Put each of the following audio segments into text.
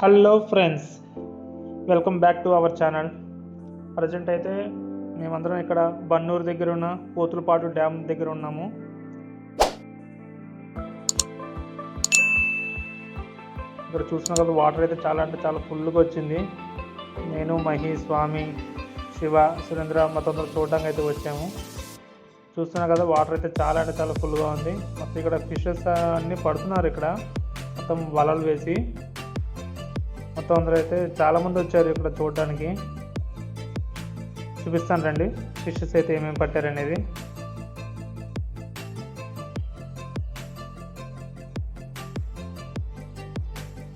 Hello friends, welcome back to our channel. Present అయితే మేమందరం ఇక్కడ బన్నూరు దగ్గర ఉన్న పోతులపాటు డ్యామ్ దగ్గర ఉన్నాము. ఇక్కడ చూస్తున్నా కదా, వాటర్ అయితే చాలా అంటే చాలా ఫుల్గా వచ్చింది. నేను, మహి, స్వామి, శివ, సురేంద్ర మొత్తం చూడడానికి అయితే వచ్చాము. చూస్తున్నా కదా, వాటర్ అయితే చాలా అంటే చాలా ఫుల్గా ఉంది. మొత్తం ఇక్కడ ఫిషెస్ అన్నీ పడుతున్నారు. ఇక్కడ మొత్తం వలలు వేసి మొత్తం అందరూ అయితే చాలామంది వచ్చారు ఇక్కడ చూడడానికి. చూపిస్తాను రండి, ఫిషెస్ అయితే ఏమేమి పట్టారనేది.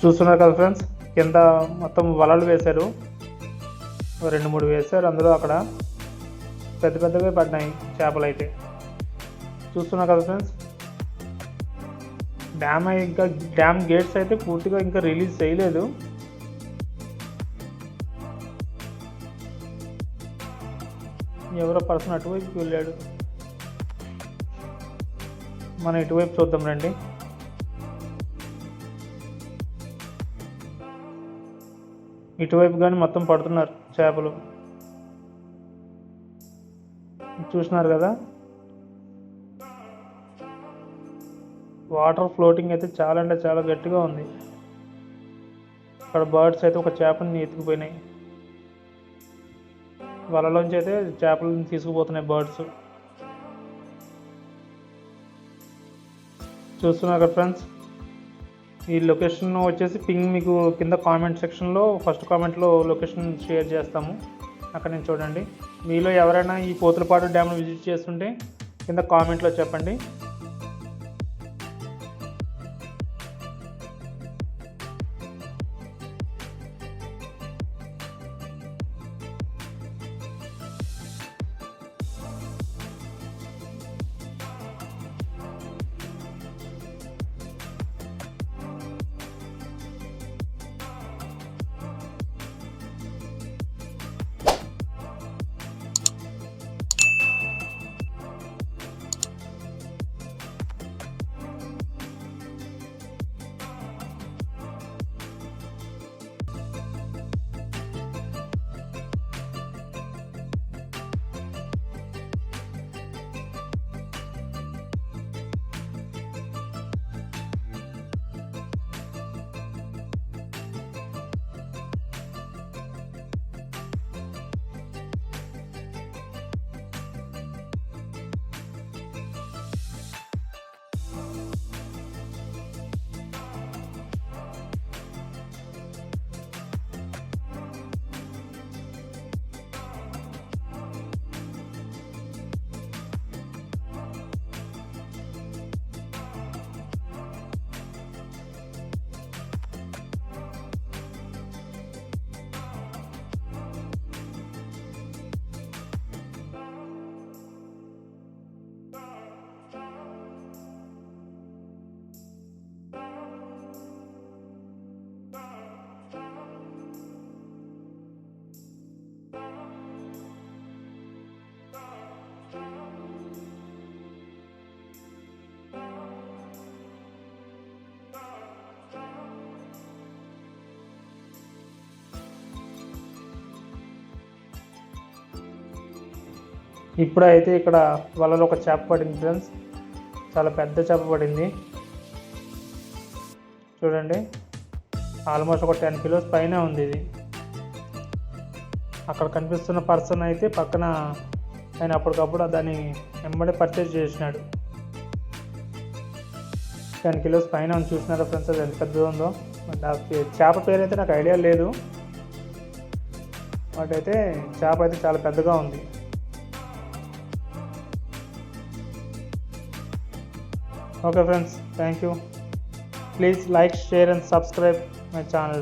చూస్తున్నారు కదా ఫ్రెండ్స్, కింద మొత్తం వలలు వేశారు. 2-3 వేశారు. అందులో అక్కడ పెద్ద పెద్దగా పడినాయి చేపలు అయితే. చూస్తున్నారు కదా ఫ్రెండ్స్, డ్యామ్ గేట్స్ అయితే పూర్తిగా ఇంకా రిలీజ్ చేయలేదు. ఎవరో పర్సన్ అటువైపుకి వెళ్ళాడు. మనం ఇటువైపు చూద్దాం రండి. ఇటువైపు కానీ మొత్తం పడుతున్నారు చేపలు. చూస్తున్నారు కదా, వాటర్ ఫ్లోటింగ్ అయితే చాలా అంటే చాలా గట్టిగా ఉంది. అక్కడ బర్డ్స్ అయితే ఒక చేపని ఎత్తుకుపోయినాయి. వలలోంచి అయితే చేపలను తీసుకుపోతున్నాయి బర్డ్స్. చూస్తున్నారు కదా ఫ్రెండ్స్, ఈ లొకేషన్ వచ్చేసి పింగ్ మీకు కింద కామెంట్ సెక్షన్లో ఫస్ట్ కామెంట్లో లొకేషన్ షేర్ చేస్తాము. అక్కడ నుంచి చూడండి. మీలో ఎవరైనా ఈ పోతులపాటు డ్యామ్ను విజిట్ చేస్తుంటే కింద కామెంట్లో చెప్పండి. ఇప్పుడైతే ఇక్కడ వలలో ఒక చేప పడింది ఫ్రెండ్స్. చాలా పెద్ద చేప పడింది. చూడండి, ఆల్మోస్ట్ ఒక 10 కిలోస్ పైన ఉంది ఇది. అక్కడ కనిపిస్తున్న పర్సన్ అయితే పక్కన ఆయన అప్పటికప్పుడు దాన్ని వెంబడి పర్చేజ్ చేసినాడు. 10 కిలోస్ పైన ఉంది. చూసినారా ఫ్రెండ్స్, అది ఎంత పెద్దగా ఉందో. చేప పేరు అయితే నాకు ఐడియా లేదు, బట్ అయితే చేప అయితే చాలా పెద్దగా ఉంది. Okay friends, thank you. Please like, share and subscribe my channel.